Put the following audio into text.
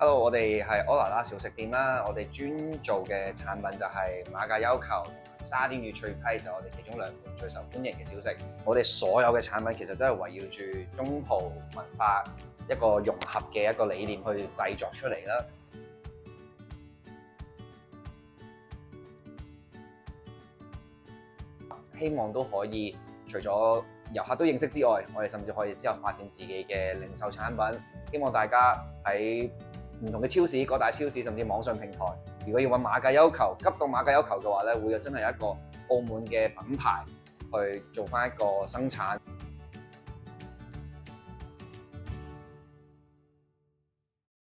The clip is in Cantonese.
Hello，我哋係柯拿拉小食店啦，我哋專做嘅產品就係馬介休球、沙甸魚脆批，就係我哋其中兩款最受歡迎嘅小食。我哋所有嘅產品其實都係圍繞住中葡文化一個融合嘅一個理念去製作出嚟啦。希望都可以除咗遊客都認識之外，我哋甚至可以之後發展自己嘅零售產品。希望大家喺唔同嘅超市、各大超市甚至網上平台，如果要揾馬介休球、急凍馬介休球嘅話咧，會真係有一個澳門嘅品牌去做翻一個生產。